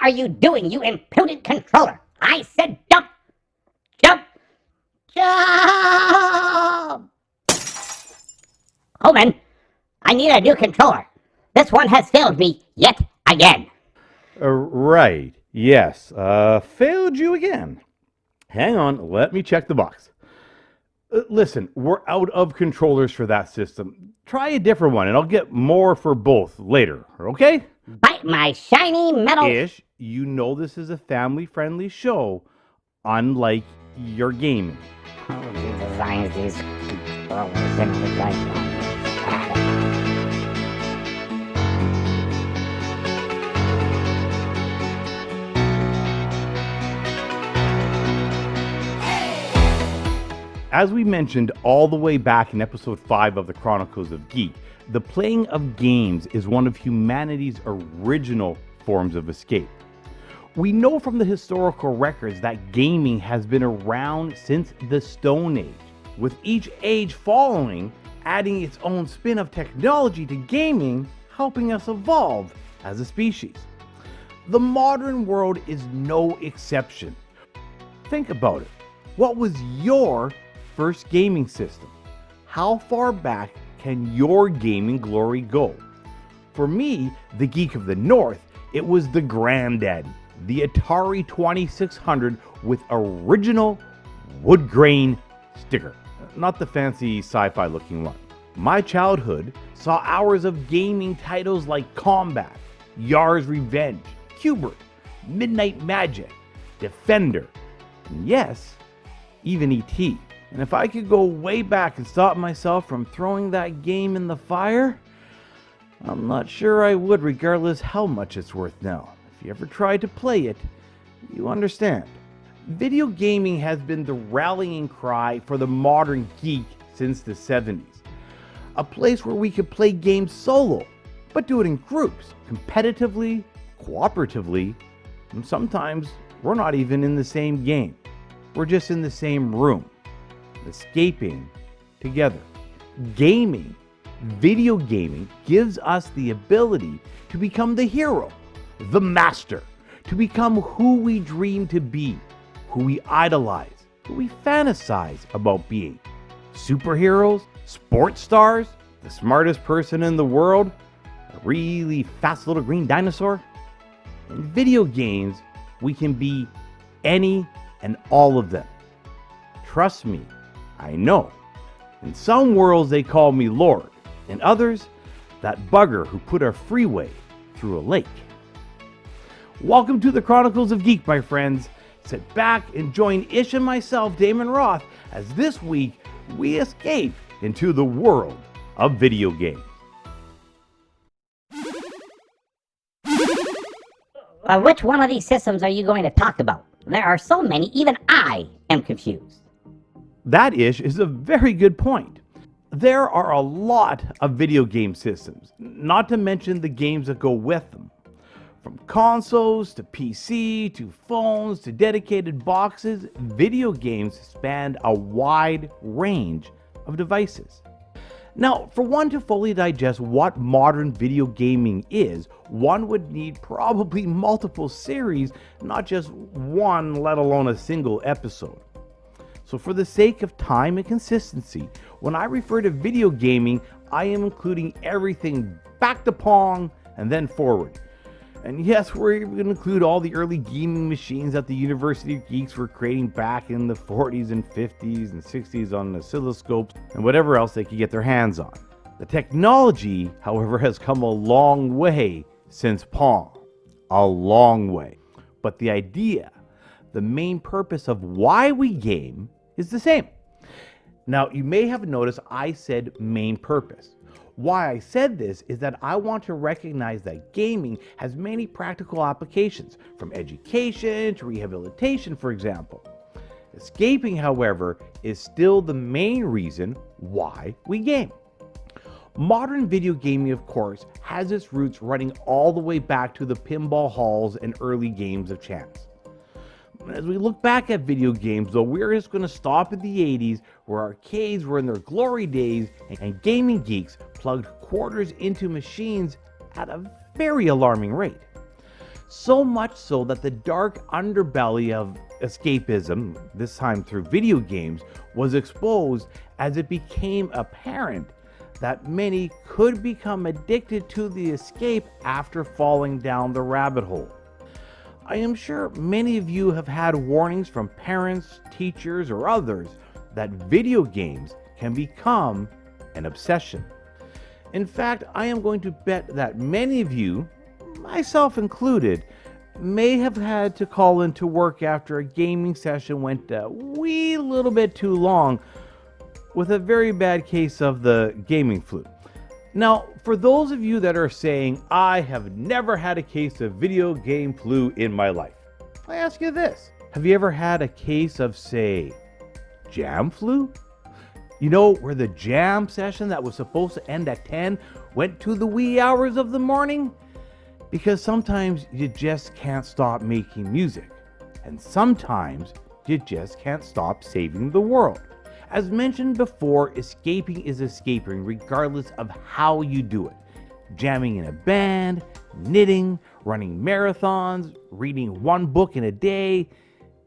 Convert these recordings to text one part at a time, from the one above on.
are you doing, you impudent controller? I said jump! Jump! Jump! Holman, I need a new controller. This one has failed me yet again. Right. Yes. Failed you again. Hang on. Let me check the box. Listen, we're out of controllers for that system. Try a different one, and I'll get more for both later. Okay? Bite my shiny metal... Ish, you know this is a family-friendly show, unlike your gaming. Oh, he designs these controllers in his life. As we mentioned all the way back in episode 5 of the Chronicles of Geek, the playing of games is one of humanity's original forms of escape. We know from the historical records that gaming has been around since the Stone Age, with each age following adding its own spin of technology to gaming, helping us evolve as a species. The modern world is no exception. Think about it. What was your first gaming system? How far back can your gaming glory go? For me, the geek of the North, it was the granddaddy, the Atari 2600 with original wood grain sticker, not the fancy sci-fi looking one. My childhood saw hours of gaming titles like Combat, Yar's Revenge, Cubert, Midnight Magic, Defender, and yes, even E.T. And if I could go way back and stop myself from throwing that game in the fire, I'm not sure I would, regardless how much it's worth now. If you ever tried to play it, you understand. Video gaming has been the rallying cry for the modern geek since the 70s. A place where we could play games solo, but do it in groups, competitively, cooperatively, and sometimes we're not even in the same game. We're just in the same room, escaping together. Gaming, video gaming, gives us the ability to become the hero, the master, to become who we dream to be, who we idolize, who we fantasize about being. Superheroes, sports stars, the smartest person in the world, a really fast little green dinosaur. In video games, we can be any and all of them. Trust me, I know. In some worlds they call me Lord. In others, that bugger who put a freeway through a lake. Welcome to the Chronicles of Geek, my friends. Sit back and join Ish and myself, Damon Roth, as this week we escape into the world of video games. Which one of these systems are you going to talk about? There are so many, even I am confused. That, Ish, is a very good point. There are a lot of video game systems, not to mention the games that go with them. From consoles to PC to phones to dedicated boxes, video games span a wide range of devices. Now, for one to fully digest what modern video gaming is, one would need probably multiple series, not just one, let alone a single episode. So for the sake of time and consistency, when I refer to video gaming, I am including everything back to Pong and then forward. And yes, we're going to include all the early gaming machines that the University of Geeks were creating back in the 40s and 50s and 60s on oscilloscopes and whatever else they could get their hands on. The technology, however, has come a long way since Pong. A long way. But the idea, the main purpose of why we game is the same. Now, you may have noticed I said main purpose. Why I said this is that I want to recognize that gaming has many practical applications, from education to rehabilitation, for example. Escaping, however, is still the main reason why we game. Modern video gaming, of course, has its roots running all the way back to the pinball halls and early games of chance. As we look back at video games, though, we're just going to stop at the 80s, where arcades were in their glory days and gaming geeks plugged quarters into machines at a very alarming rate. So much so that the dark underbelly of escapism, this time through video games, was exposed as it became apparent that many could become addicted to the escape after falling down the rabbit hole. I am sure many of you have had warnings from parents, teachers, or others that video games can become an obsession. In fact, I am going to bet that many of you, myself included, may have had to call into work after a gaming session went a wee little bit too long with a very bad case of the gaming flu. Now, for those of you that are saying, I have never had a case of video game flu in my life, I ask you this. Have you ever had a case of, say, jam flu? You know, where the jam session that was supposed to end at 10 went to the wee hours of the morning? Because sometimes you just can't stop making music. And sometimes you just can't stop saving the world. As mentioned before, escaping is escaping regardless of how you do it. Jamming in a band, knitting, running marathons, reading one book in a day.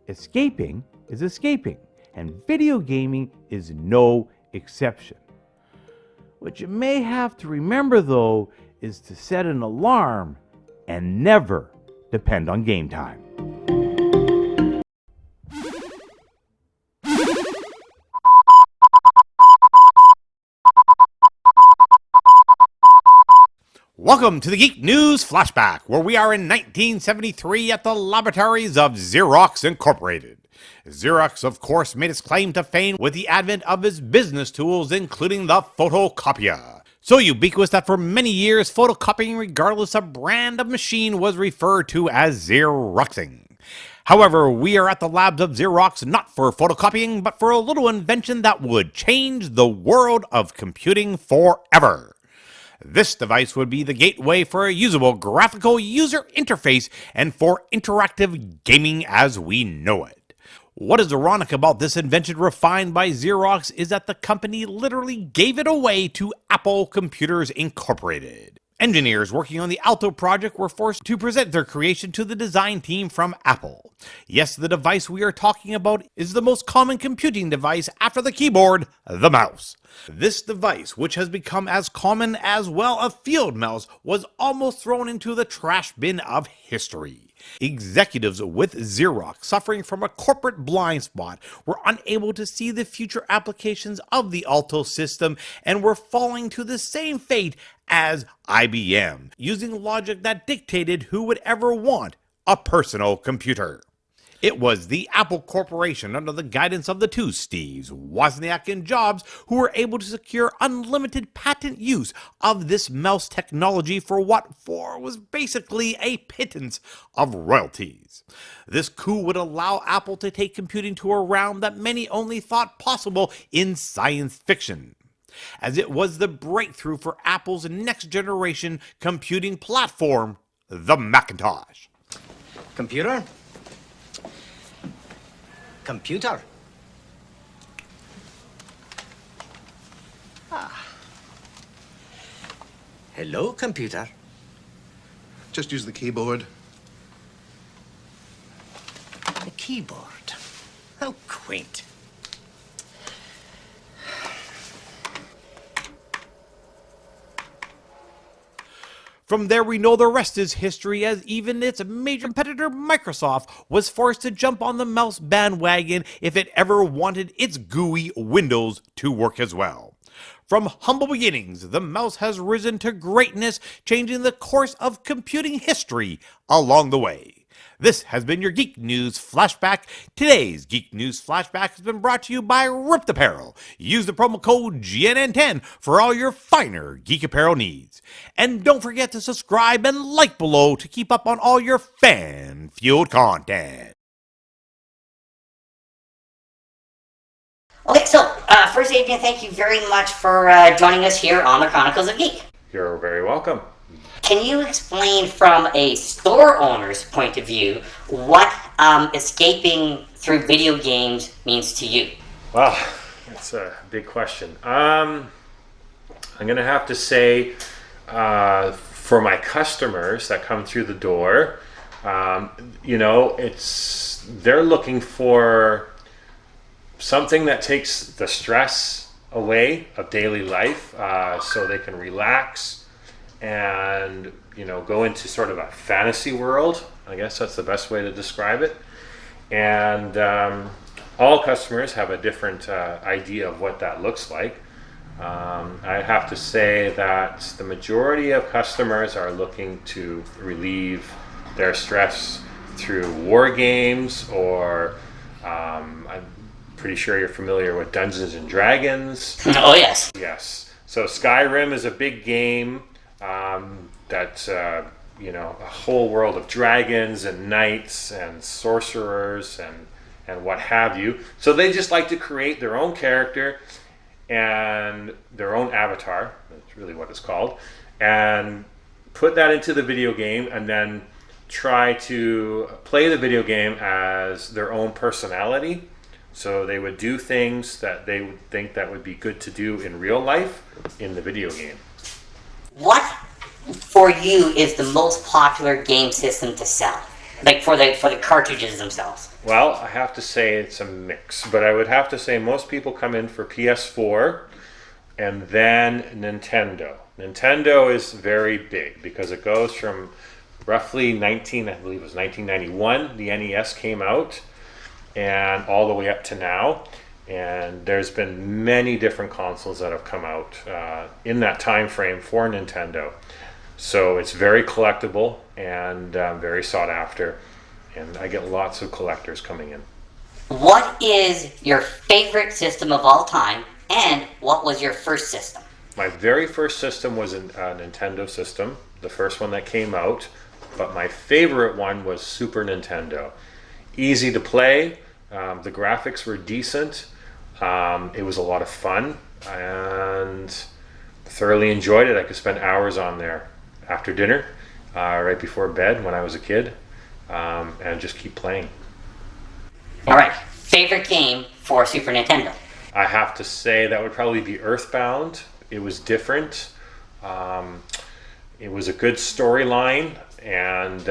Escaping is escaping, and video gaming is no exception. What you may have to remember though is to set an alarm and never depend on game time. Welcome to the Geek News Flashback, where we are in 1973 at the laboratories of Xerox Incorporated. Xerox, of course, made its claim to fame with the advent of its business tools, including the photocopier. So ubiquitous that for many years, photocopying, regardless of brand of machine, was referred to as Xeroxing. However, we are at the labs of Xerox not for photocopying, but for a little invention that would change the world of computing forever. This device would be the gateway for a usable graphical user interface and for interactive gaming as we know it. What is ironic about this invention refined by Xerox is that the company literally gave it away to Apple Computers Incorporated. Engineers working on the Alto project were forced to present their creation to the design team from Apple. Yes, the device we are talking about is the most common computing device after the keyboard, the mouse. This device, which has become as common as well a field mouse, was almost thrown into the trash bin of history. Executives with Xerox, suffering from a corporate blind spot, were unable to see the future applications of the Alto system and were falling to the same fate as IBM, using logic that dictated who would ever want a personal computer. It was the Apple Corporation, under the guidance of the two Steves, Wozniak and Jobs, who were able to secure unlimited patent use of this mouse technology for what was basically a pittance of royalties. This coup would allow Apple to take computing to a realm that many only thought possible in science fiction, as it was the breakthrough for Apple's next generation computing platform, the Macintosh. Computer? Computer. Hello, computer. Just use the keyboard. The keyboard. How quaint. From there, we know the rest is history, as even its major competitor, Microsoft, was forced to jump on the mouse bandwagon if it ever wanted its GUI Windows to work as well. From humble beginnings, the mouse has risen to greatness, changing the course of computing history along the way. This has been your Geek News Flashback. Today's Geek News Flashback has been brought to you by Ripped Apparel. Use the promo code GNN10 for all your finer geek apparel needs. And don't forget to subscribe and like below to keep up on all your fan-fueled content. Okay, so first, Adrian, thank you very much for joining us here on the Chronicles of Geek. You're very welcome. Can you explain from a store owner's point of view what escaping through video games means to you? Wow, that's a big question. I'm going to have to say for my customers that come through the door, They're looking for something that takes the stress away of daily life, so they can relax and go into sort of a fantasy world. I guess that's the best way to describe it. And all customers have a different idea of what that looks like. I have to say that the majority of customers are looking to relieve their stress through war games, or I'm pretty sure you're familiar with Dungeons and Dragons. Oh, yes. Yes. So Skyrim is a big game that's a whole world of dragons and knights and sorcerers and what have you. So they just like to create their own character and their own avatar. That's really what it's called. And put that into the video game, and then try to play the video game as their own personality. So they would do things that they would think that would be good to do in real life in the video game. What, for you, is the most popular game system to sell? Like for the cartridges themselves? Well, I have to say it's a mix, but I would have to say most people come in for PS4 and then Nintendo. Nintendo is very big because it goes from roughly 1991, the NES came out, and all the way up to now. And there's been many different consoles that have come out in that time frame for Nintendo. So it's very collectible and very sought after. And I get lots of collectors coming in. What is your favorite system of all time, and what was your first system? My very first system was a Nintendo system, the first one that came out. But my favorite one was Super Nintendo. Easy to play. The graphics were decent. It was a lot of fun, and thoroughly enjoyed it. I could spend hours on there after dinner, right before bed when I was a kid, and just keep playing. All right, favorite game for Super Nintendo? I have to say that would probably be Earthbound. It was different. It was a good storyline, and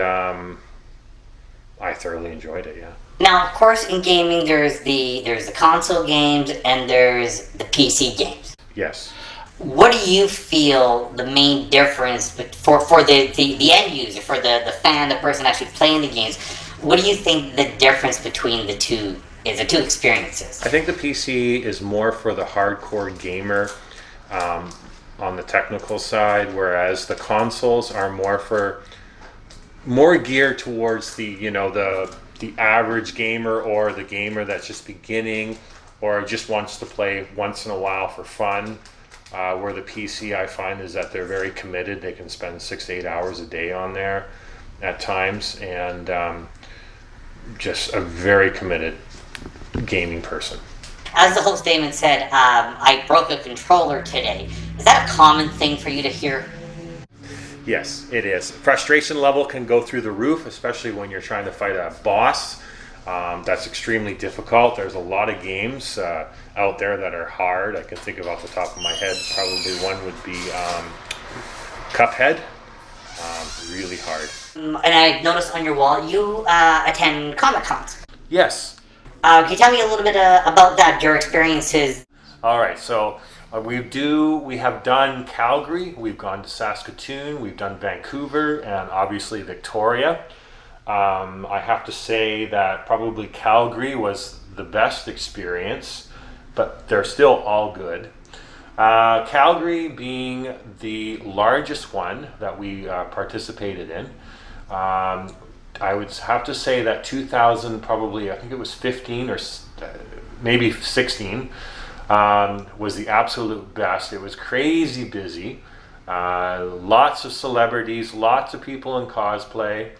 I thoroughly enjoyed it, yeah. Now, of course, in gaming, there's the console games and there's the PC games. Yes. What do you feel the main difference for the end user, for the fan, the person actually playing the games? What do you think the difference between the two is, the two experiences? I think the PC is more for the hardcore gamer on the technical side, whereas the consoles are more geared towards the average gamer, or the gamer that's just beginning or just wants to play once in a while for fun. Where the PC, I find, is that they're very committed. They can spend 6 to 8 hours a day on there at times, and just a very committed gaming person. As the host Damon said, I broke a controller today. Is that a common thing for you to hear? Yes, it is. Frustration level can go through the roof, especially when you're trying to fight a boss. That's extremely difficult. There's a lot of games out there that are hard. I can think of off the top of my head, probably one would be Cuphead. Really hard. And I noticed on your wall you attend Comic-Cons. Yes. Can you tell me a little bit about that, your experiences? All right, so we have done Calgary, we've gone to Saskatoon, we've done Vancouver, and obviously Victoria. I have to say that probably Calgary was the best experience, but they're still all good. Calgary being the largest one that we participated in. I would have to say that 2000, probably, I think it was 15 or maybe 16, was the absolute best. It was crazy busy. Lots of celebrities, lots of people in cosplay,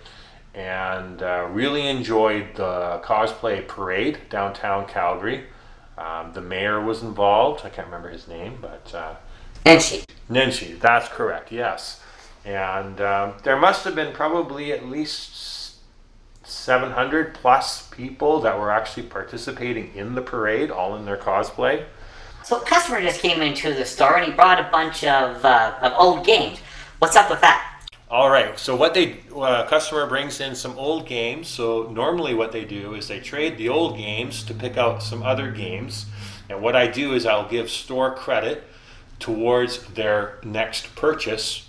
and really enjoyed the cosplay parade downtown Calgary. The mayor was involved. I can't remember his name, but... Nenshi, that's correct, yes. And there must have been probably at least 700 plus people that were actually participating in the parade, all in their cosplay. So a customer just came into the store and he brought a bunch of old games. What's up with that? All right. So what customer brings in some old games. So normally what they do is they trade the old games to pick out some other games. And what I do is I'll give store credit towards their next purchase.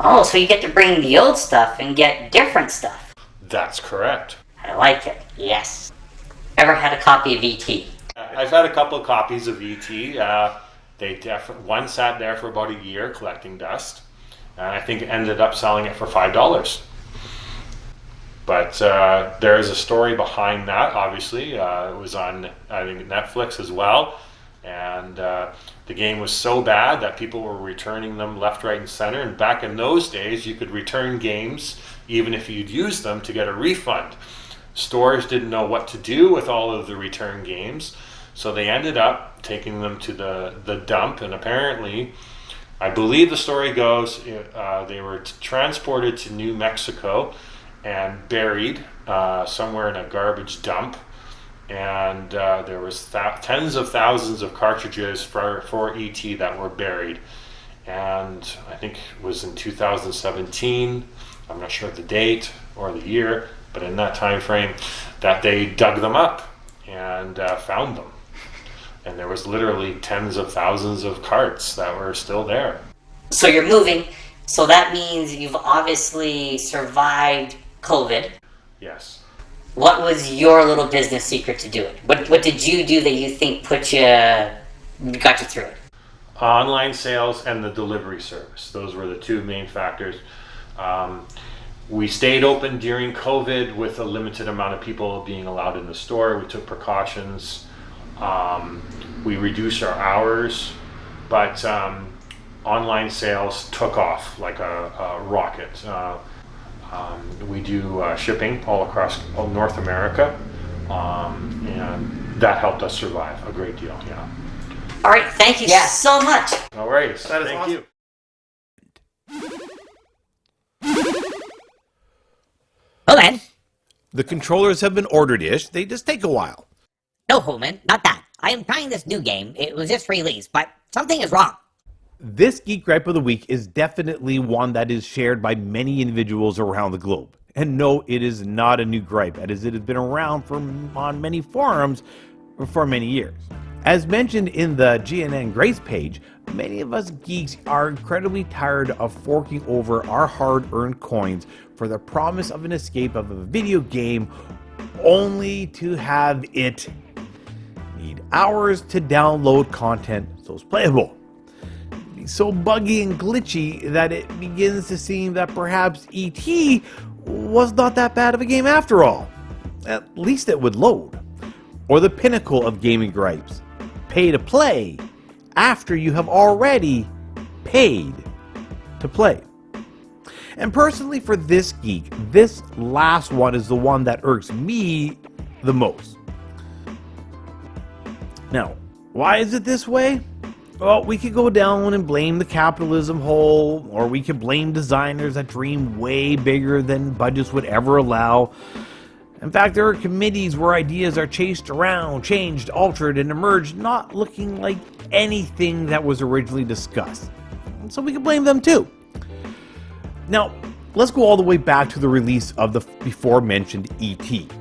Oh, so you get to bring the old stuff and get different stuff. That's correct. I like it. Yes. Ever had a copy of ET? I've had a couple of copies of ET. One sat there for about a year collecting dust. And I think ended up selling it for $5. But there is a story behind that, obviously. It was on, I think, Netflix as well. And the game was so bad that people were returning them left, right, and center. And back in those days, you could return games even if you'd used them to get a refund. Stores didn't know what to do with all of the return games. So they ended up taking them to the dump. And apparently, I believe the story goes, they were transported to New Mexico and buried somewhere in a garbage dump. And there was tens of thousands of cartridges for ET that were buried. And I think it was in 2017, I'm not sure the date or the year, but in that time frame, that they dug them up and found them. And there was literally tens of thousands of carts that were still there. So you're moving, so that means you've obviously survived COVID. Yes. What was your little business secret to do it? What did you do that you think got you through it? Online sales and the delivery service. Those were the two main factors. We stayed open during COVID with a limited amount of people being allowed in the store. We took precautions. We reduced our hours, but online sales took off like a rocket. We do shipping all across North America, and that helped us survive a great deal. Yeah. All right, thank you so much. All right, That is thank awesome. you. Holman? The controllers have been ordered-ish. They just take a while. No, Holman, not that. I am trying this new game. It was just released, but something is wrong. This Geek Gripe of the Week is definitely one that is shared by many individuals around the globe. And no, it is not a new gripe, as it has been around on many forums for many years. As mentioned in the GNN Grace page, many of us geeks are incredibly tired of forking over our hard-earned coins for the promise of an escape of a video game only to have it need hours to download content so it's playable. So buggy and glitchy that it begins to seem that perhaps ET was not that bad of a game after all. At least it would load. Or the pinnacle of gaming gripes, pay to play after you have already paid to play. And personally for this geek, this last one is the one that irks me the most. Now, why is it this way? Well, we could go down and blame the capitalism hole, or we could blame designers that dream way bigger than budgets would ever allow. In fact, there are committees where ideas are chased around, changed, altered, and emerged not looking like anything that was originally discussed. So we can blame them too. Now, let's go all the way back to the release of the before-mentioned ET.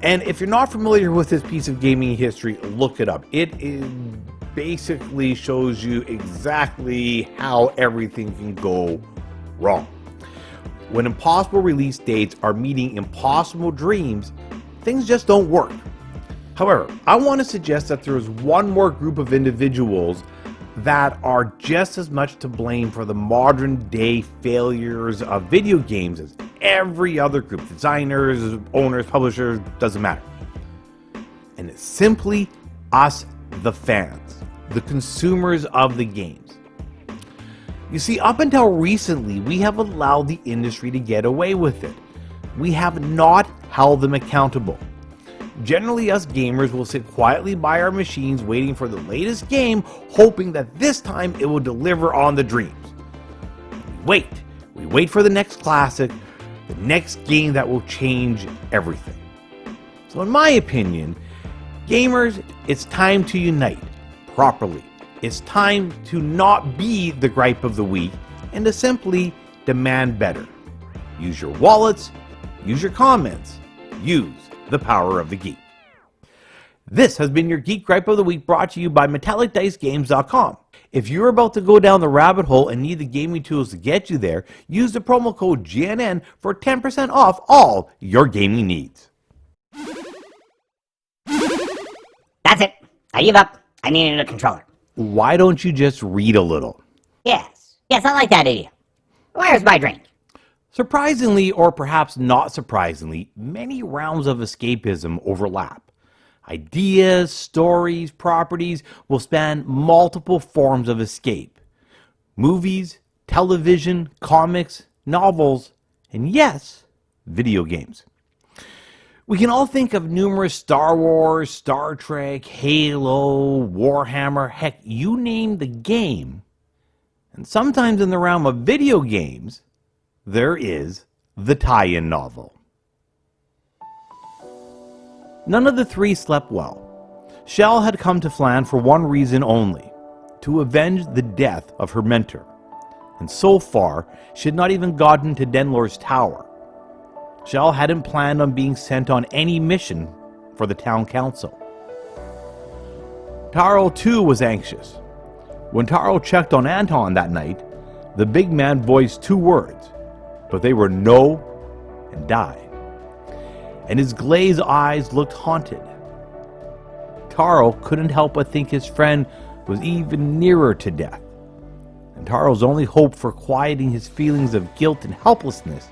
And if you're not familiar with this piece of gaming history, look it up. It basically shows you exactly how everything can go wrong. When impossible release dates are meeting impossible dreams, things just don't work. However, I want to suggest that there is one more group of individuals that are just as much to blame for the modern day failures of video games as every other group. Designers, owners, publishers, doesn't matter. And it's simply us, the fans, the consumers of the games. You see, up until recently, we have allowed the industry to get away with it. We have not held them accountable. Generally, us gamers will sit quietly by our machines waiting for the latest game, hoping that this time it will deliver on the dreams. We wait for the next classic, the next game that will change everything. So in my opinion, gamers, it's time to unite properly. It's time to not be the gripe of the week and to simply demand better. Use your wallets, use your comments, use the power of the geek. This has been your Geek Gripe of the Week, brought to you by MetallicDiceGames.com. If you're about to go down the rabbit hole and need the gaming tools to get you there, use the promo code GNN for 10% off all your gaming needs. That's it. I give up. I need a new controller. Why don't you just read a little? Yes, I like that idea. Where's my drink? Surprisingly, or perhaps not surprisingly, many realms of escapism overlap. Ideas, stories, properties will span multiple forms of escape. Movies, television, comics, novels, and yes, video games. We can all think of numerous Star Wars, Star Trek, Halo, Warhammer, heck, you name the game. And sometimes in the realm of video games, there is the tie-in novel. None of the three slept well. Shell had come to Flan for one reason only, to avenge the death of her mentor. And so far, she had not even gotten to Denlor's tower. Shell hadn't planned on being sent on any mission for the town council. Taro too was anxious. When Taro checked on Anton that night, the big man voiced two words, but they were no and die. And his glazed eyes looked haunted. Taro couldn't help but think his friend was even nearer to death. And Taro's only hope for quieting his feelings of guilt and helplessness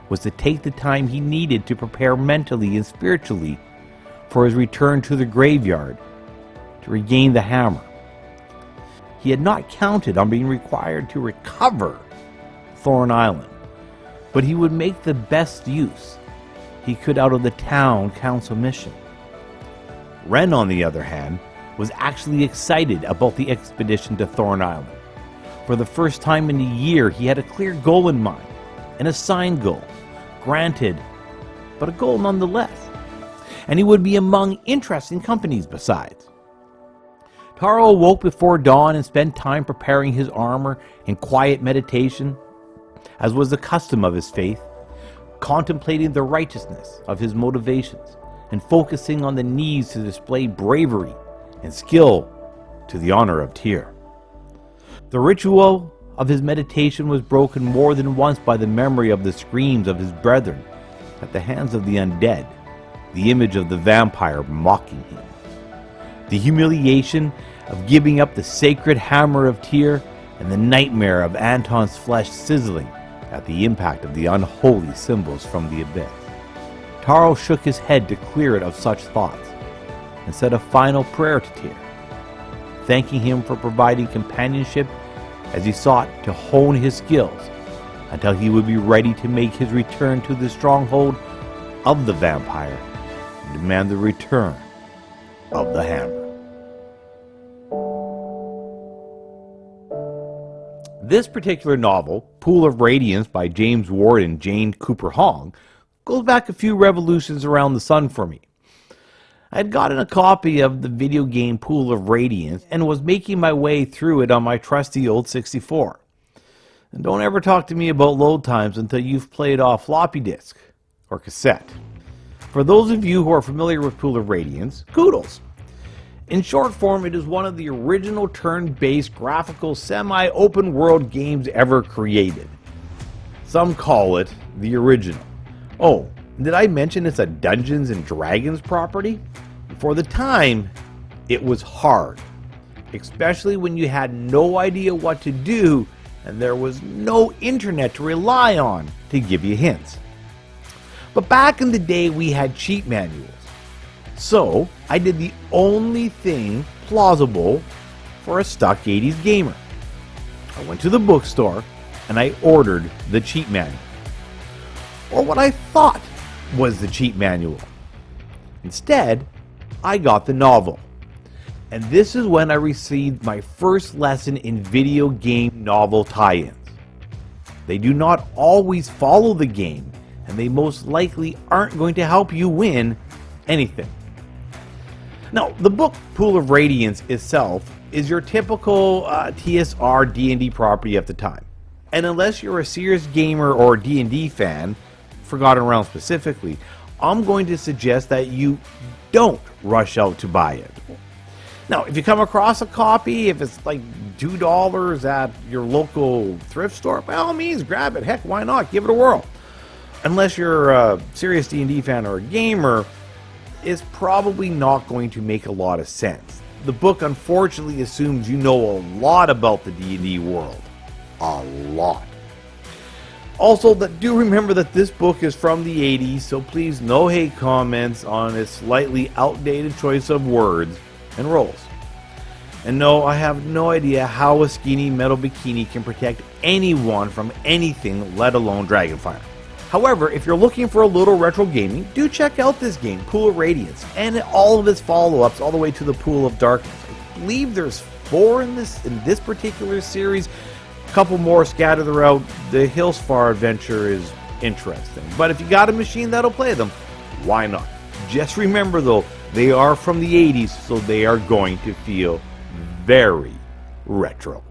was to take the time he needed to prepare mentally and spiritually for his return to the graveyard to regain the hammer. He had not counted on being required to recover Thorn Island, but he would make the best use he could out of the town council mission. Ren, on the other hand, was actually excited about the expedition to Thorn Island. For the first time in a year, he had a clear goal in mind, an assigned goal, granted, but a goal nonetheless. And he would be among interesting companies besides. Taro awoke before dawn and spent time preparing his armor in quiet meditation, as was the custom of his faith, contemplating the righteousness of his motivations and focusing on the needs to display bravery and skill to the honor of Tyr. The ritual of his meditation was broken more than once by the memory of the screams of his brethren at the hands of the undead, the image of the vampire mocking him, the humiliation of giving up the sacred hammer of Tyr, and the nightmare of Anton's flesh sizzling at the impact of the unholy symbols from the abyss. Taro shook his head to clear it of such thoughts and said a final prayer to Tyr, thanking him for providing companionship as he sought to hone his skills until he would be ready to make his return to the stronghold of the vampire and demand the return of the hammer. This particular novel, Pool of Radiance by James Ward and Jane Cooper Hong, goes back a few revolutions around the sun for me. I had gotten a copy of the video game Pool of Radiance and was making my way through it on my trusty old 64. And don't ever talk to me about load times until you've played off floppy disk or cassette. For those of you who are familiar with Pool of Radiance, kudos. In short form, it is one of the original turn-based graphical semi-open world games ever created. Some call it the original. Oh, did I mention it's a Dungeons and Dragons property? For the time, it was hard, especially when you had no idea what to do and there was no internet to rely on to give you hints. But back in the day, we had cheat manuals. So, I did the only thing plausible for a stuck 80s gamer. I went to the bookstore and I ordered the cheat manual. Or what I thought was the cheat manual. Instead, I got the novel. And this is when I received my first lesson in video game novel tie-ins. They do not always follow the game, and they most likely aren't going to help you win anything. Now, the book Pool of Radiance itself is your typical TSR D&D property of the time. And unless you're a serious gamer or D&D fan, Forgotten Realms specifically, I'm going to suggest that you don't rush out to buy it. Now, if you come across a copy, if it's like $2 at your local thrift store, by all means, grab it. Heck, why not? Give it a whirl. Unless you're a serious D&D fan or a gamer, it's probably not going to make a lot of sense. The book, unfortunately, assumes you know a lot about the D&D world. A lot. Also, do remember that this book is from the 80s, so please no hate comments on its slightly outdated choice of words and roles. And no, I have no idea how a skinny metal bikini can protect anyone from anything, let alone Dragonfire. However, if you're looking for a little retro gaming, do check out this game, Pool of Radiance, and all of its follow-ups all the way to the Pool of Darkness. I believe there's 4 in this particular series. A couple more scattered throughout. The Hillsfar adventure is interesting. But if you got a machine that'll play them, why not? Just remember though, they are from the 80s, so they are going to feel very retro.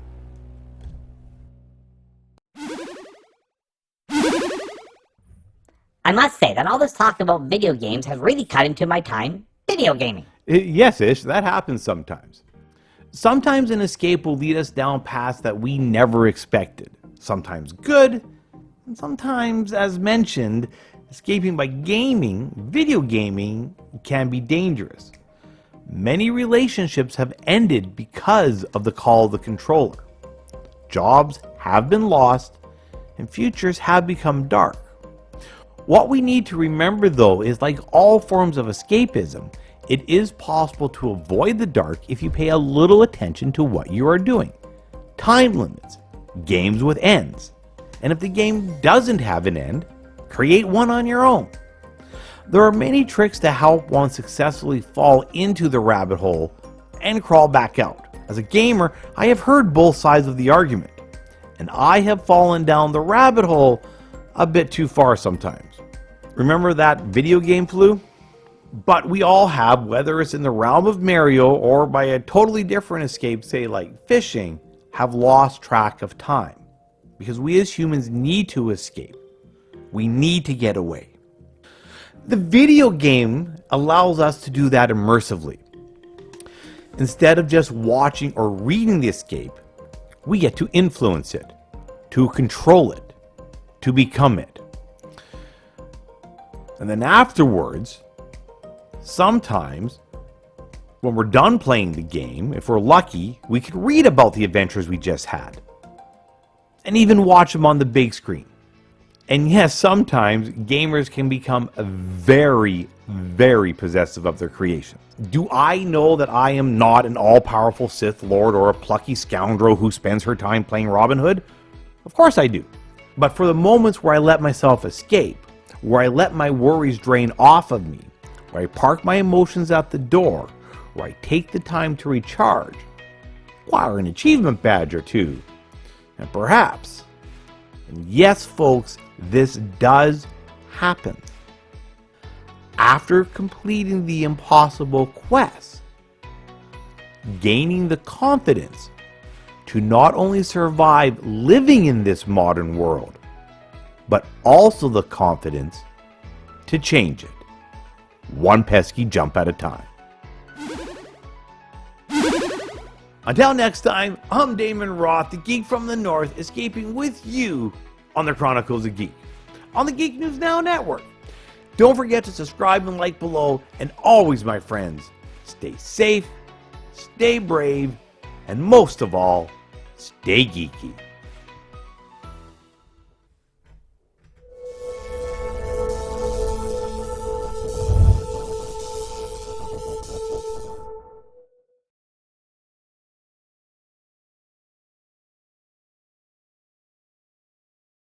I must say that all this talk about video games has really cut into my time video gaming. Yes, Ish, that happens sometimes. Sometimes an escape will lead us down paths that we never expected. Sometimes good, and sometimes, as mentioned, escaping by gaming, video gaming, can be dangerous. Many relationships have ended because of the call of the controller. Jobs have been lost, and futures have become dark. What we need to remember, though, is like all forms of escapism, it is possible to avoid the dark if you pay a little attention to what you are doing. Time limits, games with ends, and if the game doesn't have an end, create one on your own. There are many tricks to help one successfully fall into the rabbit hole and crawl back out. As a gamer, I have heard both sides of the argument, and I have fallen down the rabbit hole a bit too far sometimes. Remember that video game flu? But we all have, whether it's in the realm of Mario or by a totally different escape, say like fishing, have lost track of time. Because we as humans need to escape. We need to get away. The video game allows us to do that immersively. Instead of just watching or reading the escape, we get to influence it, to control it, to become it. And then afterwards, sometimes, when we're done playing the game, if we're lucky, we can read about the adventures we just had. And even watch them on the big screen. And yes, sometimes gamers can become very, very possessive of their creations. Do I know that I am not an all-powerful Sith Lord or a plucky scoundrel who spends her time playing Robin Hood? Of course I do. But for the moments where I let myself escape, where I let my worries drain off of me, where I park my emotions at the door, where I take the time to recharge, acquire an achievement badge or two, and perhaps, and yes folks, this does happen. After completing the impossible quest, gaining the confidence to not only survive living in this modern world, but also the confidence to change it, one pesky jump at a time. Until next time, I'm Damon Roth, the geek from the north, escaping with you on the Chronicles of Geek, on the Geek News Now Network. Don't forget to subscribe and like below, and always, my friends, stay safe, stay brave, and most of all, stay geeky.